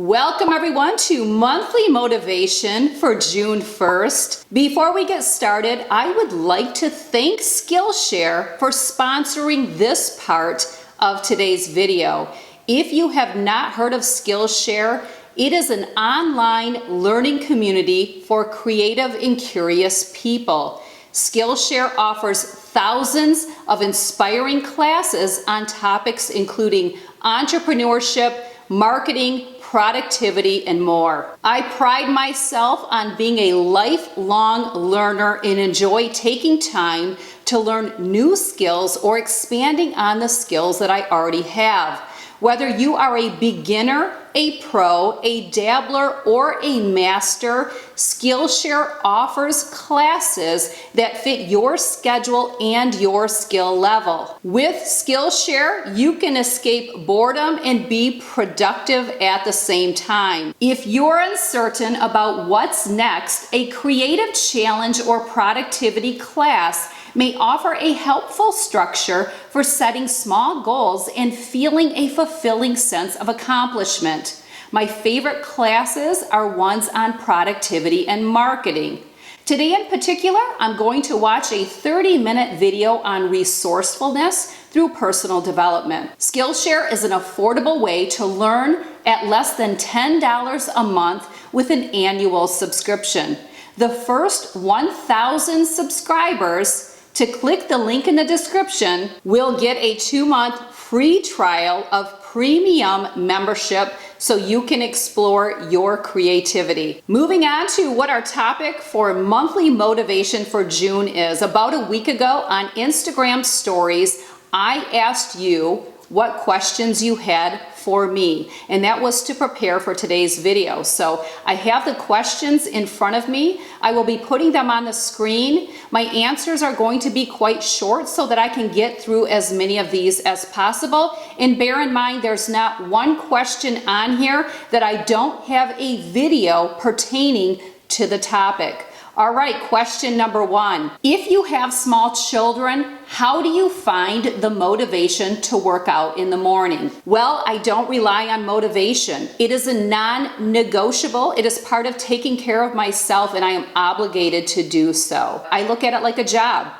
Welcome everyone to monthly motivation for June 1st. Before we get started, I would like to thank Skillshare for sponsoring this part of today's video. If you have not heard of Skillshare, it is an online learning community for creative and curious people. Skillshare offers thousands of inspiring classes on topics including entrepreneurship, marketing, productivity, and more. I pride myself on being a lifelong learner and enjoy taking time to learn new skills or expanding on the skills that I already have. Whether you are a beginner, a pro, a dabbler, or a master, Skillshare offers classes that fit your schedule and your skill level. With Skillshare, you can escape boredom and be productive at the same time. If you're uncertain about what's next, a creative challenge or productivity class may offer a helpful structure for setting small goals and feeling a fulfilling sense of accomplishment. My favorite classes are ones on productivity and marketing. Today in particular, I'm going to watch a 30-minute video on resourcefulness through personal development. Skillshare is an affordable way to learn at less than $10 a month with an annual subscription. The first 1,000 subscribers to click the link in the description will get a 2-month free trial of premium membership so you can explore your creativity. Moving on to what our topic for monthly motivation for June is. About a week ago on Instagram stories, I asked you what questions you had for me, and that was to prepare for today's video. So I have the questions in front of me. I will be putting them on the screen. My answers are going to be quite short so that I can get through as many of these as possible. And bear in mind, there's not one question on here that I don't have a video pertaining to the topic. All right, question number 1. If you have small children, how do you find the motivation to work out in the morning? Well, I don't rely on motivation. It is a non-negotiable. It is part of taking care of myself, and I am obligated to do so. I look at it like a job.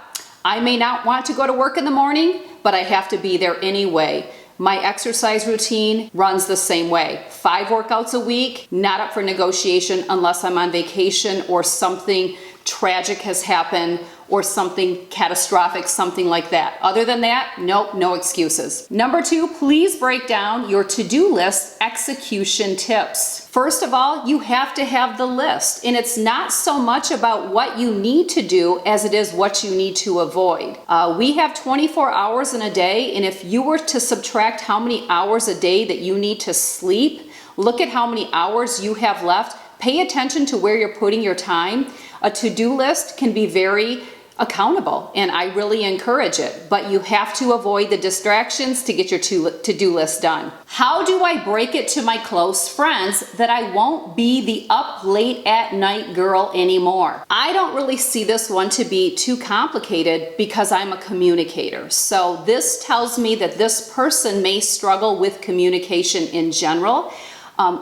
I may not want to go to work in the morning, but I have to be there anyway. My exercise routine runs the same way. 5 workouts a week, not up for negotiation unless I'm on vacation or something tragic has happened or something catastrophic, something like that. Other than that, nope, no excuses. Number 2, please break down your to-do list execution tips. First of all, you have to have the list, and it's not so much about what you need to do as it is what you need to avoid. We have 24 hours in a day, and if you were to subtract how many hours a day that you need to sleep, look at how many hours you have left. Pay attention to where you're putting your time. A to-do list can be very accountable, and I really encourage it, but you have to avoid the distractions to get your to-do list done. How do I break it to my close friends that I won't be the up late at night girl anymore? I don't really see this one to be too complicated because I'm a communicator. So this tells me that this person may struggle with communication in general.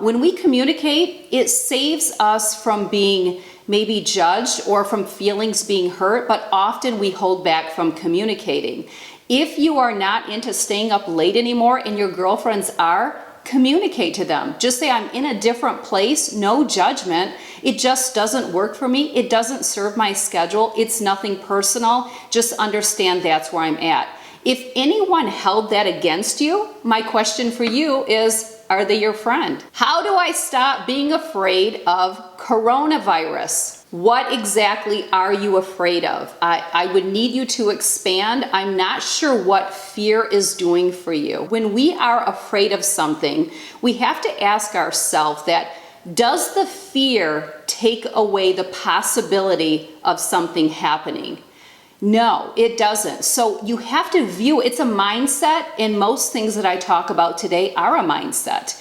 When we communicate, it saves us from being maybe judged or from feelings being hurt, but often we hold back from communicating. If you are not into staying up late anymore and your girlfriends are, communicate to them. Just say, I'm in a different place, no judgment. It just doesn't work for me. It doesn't serve my schedule. It's nothing personal. Just understand that's where I'm at. If anyone held that against you, my question for you is, are they your friend? How do I stop being afraid of coronavirus? What exactly are you afraid of? I would need you to expand. I'm not sure what fear is doing for you. When we are afraid of something, we have to ask ourselves that, does the fear take away the possibility of something happening? No, it doesn't. So you have to view, it's a mindset, and most things that I talk about today are a mindset.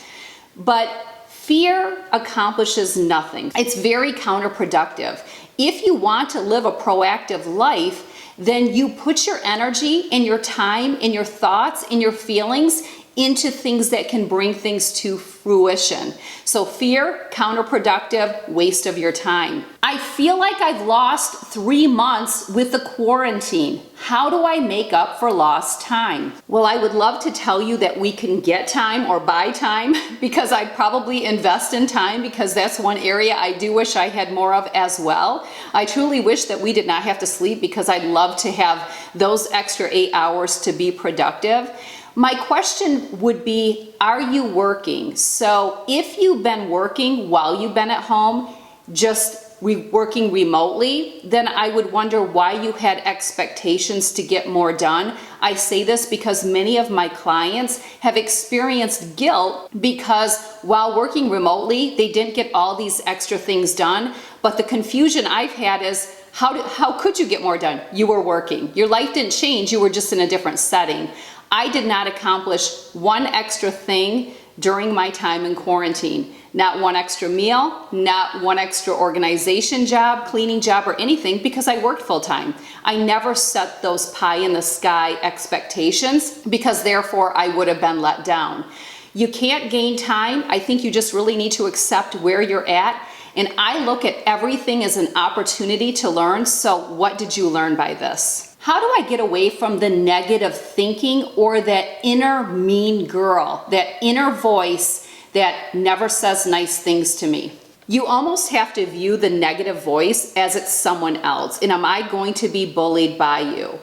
But fear accomplishes nothing. It's very counterproductive. If you want to live a proactive life, then you put your energy and your time and your thoughts and your feelings into things that can bring things to fruition. So fear, counterproductive, waste of your time. I feel like I've lost 3 months with the quarantine. How do I make up for lost time? Well, I would love to tell you that we can get time or buy time, because I'd probably invest in time, because that's one area I do wish I had more of as well. I truly wish that we did not have to sleep, because I'd love to have those extra 8 hours to be productive. My question would be, are you working? So if you've been working while you've been at home, just working remotely, then I would wonder why you had expectations to get more done. I say this because many of my clients have experienced guilt because while working remotely, they didn't get all these extra things done. But the confusion I've had is, how could you get more done? You were working. Your life didn't change. You were just in a different setting. I did not accomplish one extra thing during my time in quarantine. Not one extra meal, not one extra organization job, cleaning job, or anything, because I worked full time. I never set those pie in the sky expectations, because therefore I would have been let down. You can't gain time. I think you just really need to accept where you're at. And I look at everything as an opportunity to learn. So what did you learn by this? How do I get away from the negative thinking or that inner mean girl, that inner voice that never says nice things to me? You almost have to view the negative voice as it's someone else. And am I going to be bullied by you?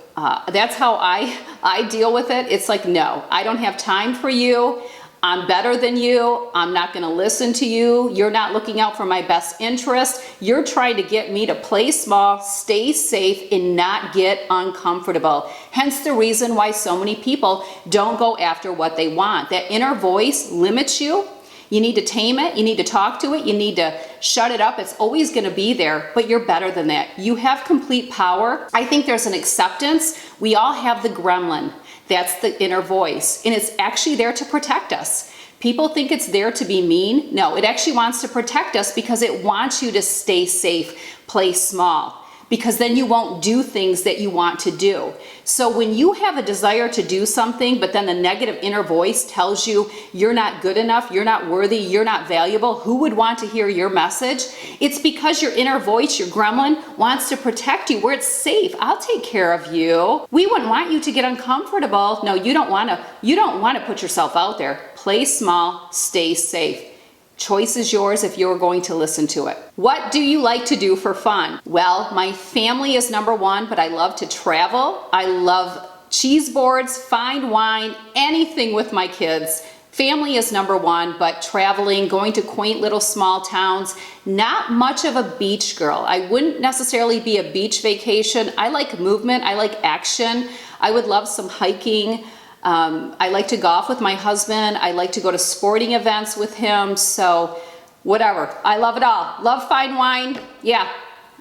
That's how I deal with it. It's like, no, I don't have time for you. I'm better than you. I'm not going to listen to you. You're not looking out for my best interest. You're trying to get me to play small, stay safe, and not get uncomfortable. Hence the reason why so many people don't go after what they want. That inner voice limits you. You need to tame it. You need to talk to it. You need to shut it up. It's always going to be there, but you're better than that. You have complete power. I think there's an acceptance. We all have the gremlin. That's the inner voice, and it's actually there to protect us. People think it's there to be mean. No, it actually wants to protect us because it wants you to stay safe, play small, because then you won't do things that you want to do. So when you have a desire to do something, but then the negative inner voice tells you you're not good enough, you're not worthy, you're not valuable, who would want to hear your message? It's because your inner voice, your gremlin, wants to protect you where it's safe. I'll take care of you. We wouldn't want you to get uncomfortable. No, you don't want to put yourself out there. Play small, stay safe. Choice is yours if you're going to listen to it. What do you like to do for fun? Well, my family is number one, but I love to travel. I love cheese boards, fine wine, anything with my kids. Family is number one, but traveling, going to quaint little small towns, not much of a beach girl. I wouldn't necessarily be a beach vacation. I like movement, I like action. I would love some hiking. I like to golf with my husband. I like to go to sporting events with him. So whatever, I love it all. Love fine wine. Yeah,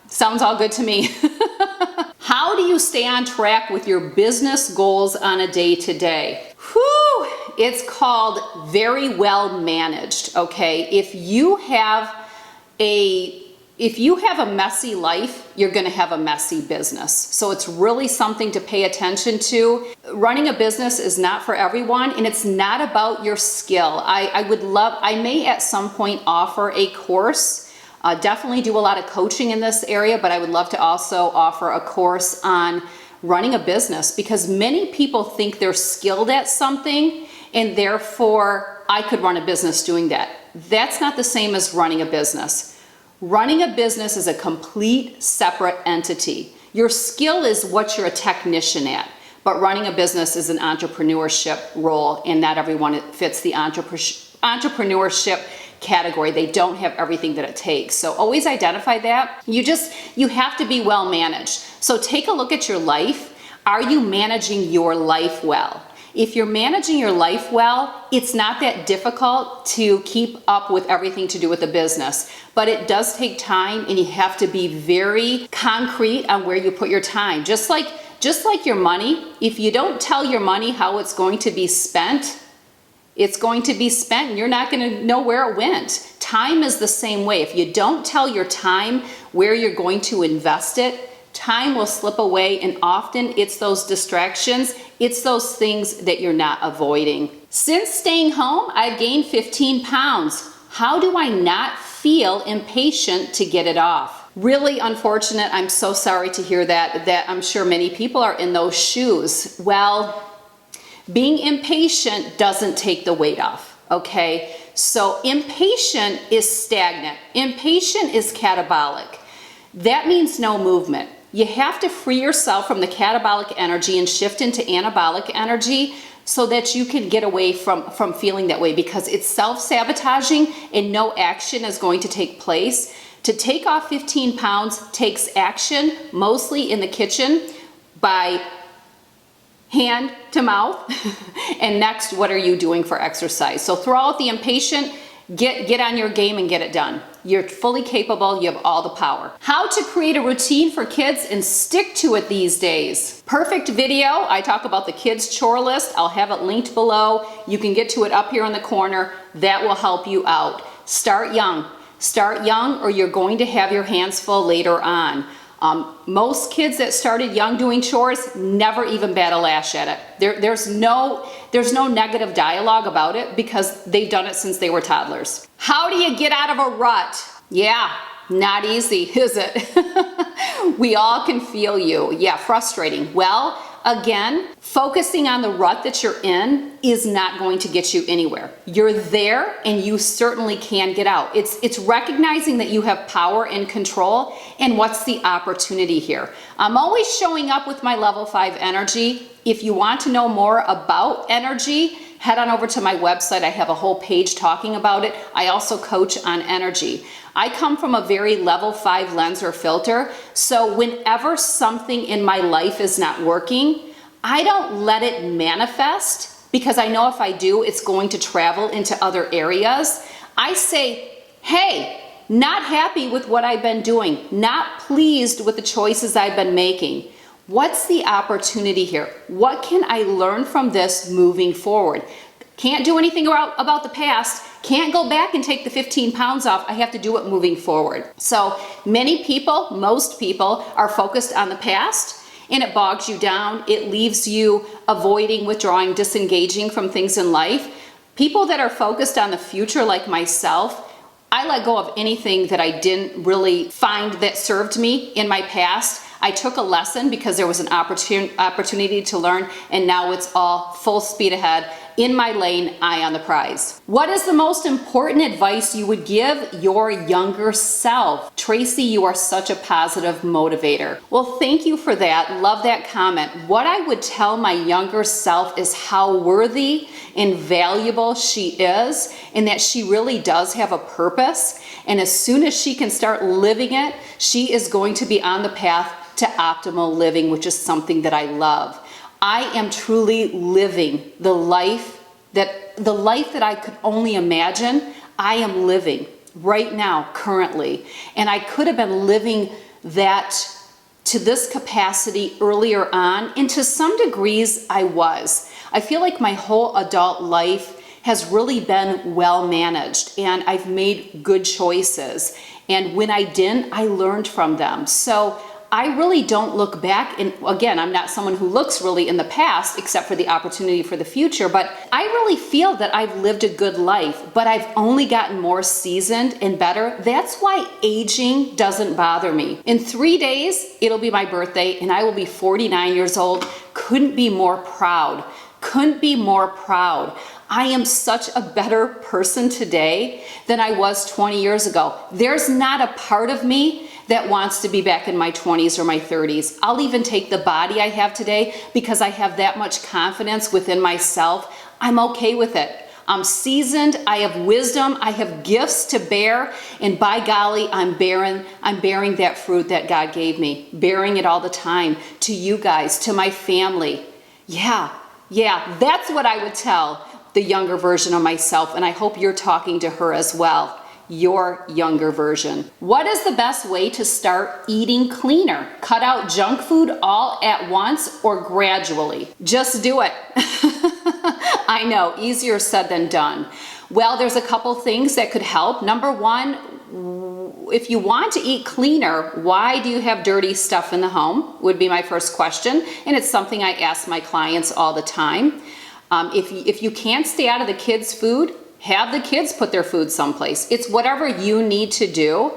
sounds all good to me. How do you stay on track with your business goals on a day-to-day? Whew, it's called very well managed, okay? If you have a messy life, you're going to have a messy business. So it's really something to pay attention to. Running a business is not for everyone, and it's not about your skill. I may at some point offer a course. Definitely do a lot of coaching in this area, but I would love to also offer a course on running a business, because many people think they're skilled at something and therefore I could run a business doing that. That's not the same as running a business. Running a business is a complete separate entity. Your skill is what you're a technician at, but running a business is an entrepreneurship role, and not everyone fits the entrepreneurship category. They don't have everything that it takes. So always identify that. You have to be well managed. So take a look at your life. Are you managing your life well? If you're managing your life well, it's not that difficult to keep up with everything to do with the business, but it does take time, and you have to be very concrete on where you put your time. Just like your money, if you don't tell your money how it's going to be spent, it's going to be spent and you're not going to know where it went. Time is the same way. If you don't tell your time where you're going to invest it, time will slip away, and often it's those distractions, it's those things that you're not avoiding. Since staying home, I've gained 15 pounds. How do I not feel impatient to get it off? Really unfortunate. I'm so sorry to hear that I'm sure many people are in those shoes. Well, being impatient doesn't take the weight off, okay? So impatient is stagnant. Impatient is catabolic. That means no movement. You have to free yourself from the catabolic energy and shift into anabolic energy so that you can get away from feeling that way, because it's self-sabotaging and no action is going to take place. To take off 15 pounds takes action, mostly in the kitchen, by hand to mouth. And next, what are you doing for exercise? So throw out the impatient, get on your game and get it done. You're fully capable, you have all the power. How to create a routine for kids and stick to it these days. Perfect video. I talk about the kids' chore list. I'll have it linked below. You can get to it up here in the corner. That will help you out. Start young. Start young or you're going to have your hands full later on. Most kids that started young doing chores never even bat a lash at it. There's no negative dialogue about it because they've done it since they were toddlers. How do you get out of a rut? Yeah, not easy, is it? We all can feel you. Yeah, frustrating. Well, again, focusing on the rut that you're in is not going to get you anywhere. You're there and you certainly can get out. It's recognizing that you have power and control, and what's the opportunity here. I'm always showing up with my level 5 energy. If you want to know more about energy, head on over to my website. I have a whole page talking about it. I also coach on energy. I come from a very level 5 lens or filter, so whenever something in my life is not working, I don't let it manifest, because I know if I do, it's going to travel into other areas. I say, hey, not happy with what I've been doing, not pleased with the choices I've been making. What's the opportunity here? What can I learn from this moving forward? Can't do anything about the past. Can't go back and take the 15 pounds off. I have to do it moving forward. So many people, most people, are focused on the past, and it bogs you down. It leaves you avoiding, withdrawing, disengaging from things in life. People that are focused on the future, like myself, I let go of anything that I didn't really find that served me in my past. I took a lesson because there was an opportunity to learn, and now it's all full speed ahead. In my lane, eye on the prize. What is the most important advice you would give your younger self? Tracy, you are such a positive motivator. Well, thank you for that. Love that comment. What I would tell my younger self is how worthy and valuable she is, and that she really does have a purpose. And as soon as she can start living it, she is going to be on the path to optimal living, which is something that I love. I am truly living the life that I could only imagine. I am living right now, currently. And I could have been living that to this capacity earlier on, and to some degrees I was. I feel like my whole adult life has really been well managed, and I've made good choices. And when I didn't, I learned from them. So I really don't look back, and again, I'm not someone who looks really in the past except for the opportunity for the future, but I really feel that I've lived a good life, but I've only gotten more seasoned and better. That's why aging doesn't bother me. In 3 days, it'll be my birthday, and I will be 49 years old. Couldn't be more proud. Couldn't be more proud. I am such a better person today than I was 20 years ago. There's not a part of me that wants to be back in my 20s or my 30s. I'll even take the body I have today because I have that much confidence within myself. I'm okay with it. I'm seasoned, I have wisdom, I have gifts to bear, and by golly, I'm bearing that fruit that God gave me, bearing it all the time to you guys, to my family. Yeah, that's what I would tell the younger version of myself, and I hope you're talking to her as well. Your younger version. What is the best way to start eating cleaner? Cut out junk food all at once or gradually? Just do it. I know, easier said than done. Well, there's a couple things that could help. Number one, if you want to eat cleaner, why do you have dirty stuff in the home? Would be my first question. And it's something I ask my clients all the time. If you can't stay out of the kids' food, have the kids put their food someplace. It's whatever you need to do.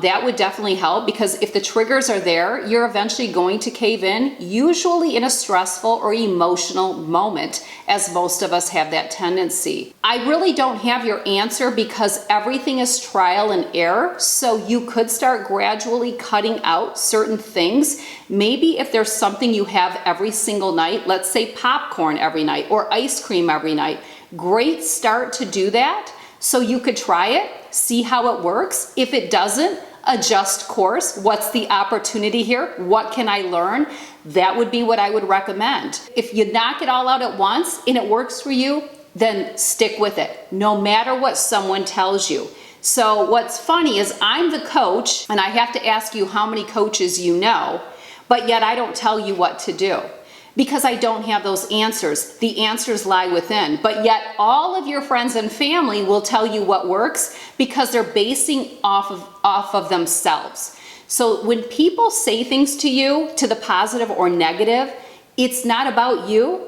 That would definitely help, because if the triggers are there, you're eventually going to cave in, usually in a stressful or emotional moment, as most of us have that tendency. I really don't have your answer, because everything is trial and error, so you could start gradually cutting out certain things. Maybe if there's something you have every single night, let's say popcorn every night or ice cream every night, great start to do that. So you could try it, see how it works. If it doesn't, adjust course. What's the opportunity here? What can I learn? That would be what I would recommend. If you knock it all out at once and it works for you, then stick with it, no matter what someone tells you. So what's funny is I'm the coach, and I have to ask you how many coaches you know, but yet I don't tell you what to do, because I don't have those answers. The answers lie within. But yet all of your friends and family will tell you what works, because they're basing off of themselves. So when people say things to you, to the positive or negative, it's not about you.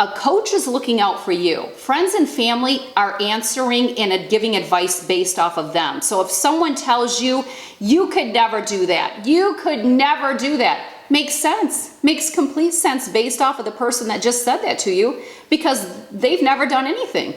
A coach is looking out for you. Friends and family are answering and giving advice based off of them. So if someone tells you, you could never do that, you could never do that, makes sense, makes complete sense based off of the person that just said that to you, because they've never done anything.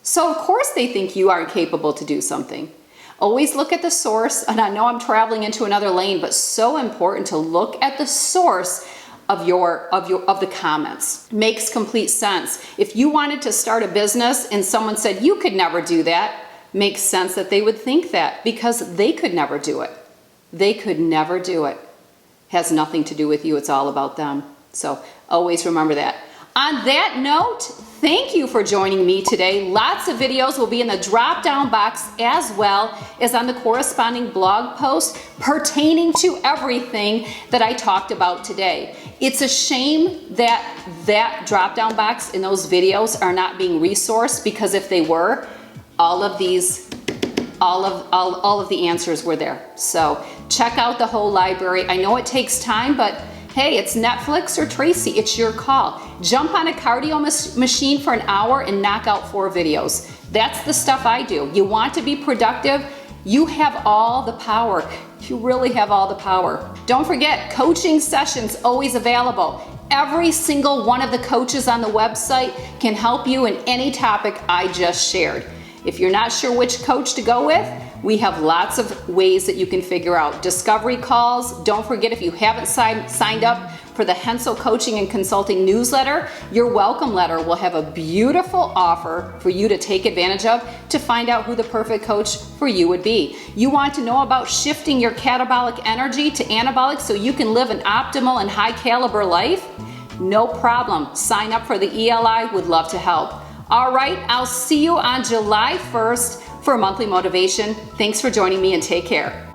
So of course they think you aren't capable to do something. Always look at the source, and I know I'm traveling into another lane, but so important to look at the source of the comments. Makes complete sense. If you wanted to start a business and someone said you could never do that, makes sense that they would think that, because they could never do it. They could never do it. Has nothing to do with you. It's all about them. So always remember that. On that note, thank you for joining me today. Lots of videos will be in the drop-down box, as well as on the corresponding blog post pertaining to everything that I talked about today. It's a shame that drop-down box in those videos are not being resourced, because if they were, all of the answers were there. So check out the whole library. I know it takes time, but hey, it's Netflix or Tracy, it's your call. Jump on a cardio machine for an hour and knock out 4 videos. That's the stuff I do. You want to be productive? You have all the power. You really have all the power. Don't forget, coaching sessions always available. Every single one of the coaches on the website can help you in any topic I just shared. If you're not sure which coach to go with, we have lots of ways that you can figure out. Discovery calls. Don't forget, if you haven't signed up for the Hensel Coaching and Consulting newsletter, your welcome letter will have a beautiful offer for you to take advantage of to find out who the perfect coach for you would be. You want to know about shifting your catabolic energy to anabolic so you can live an optimal and high caliber life? No problem. Sign up for the ELI. Would love to help. All right, I'll see you on July 1st for monthly motivation. Thanks for joining me, and take care.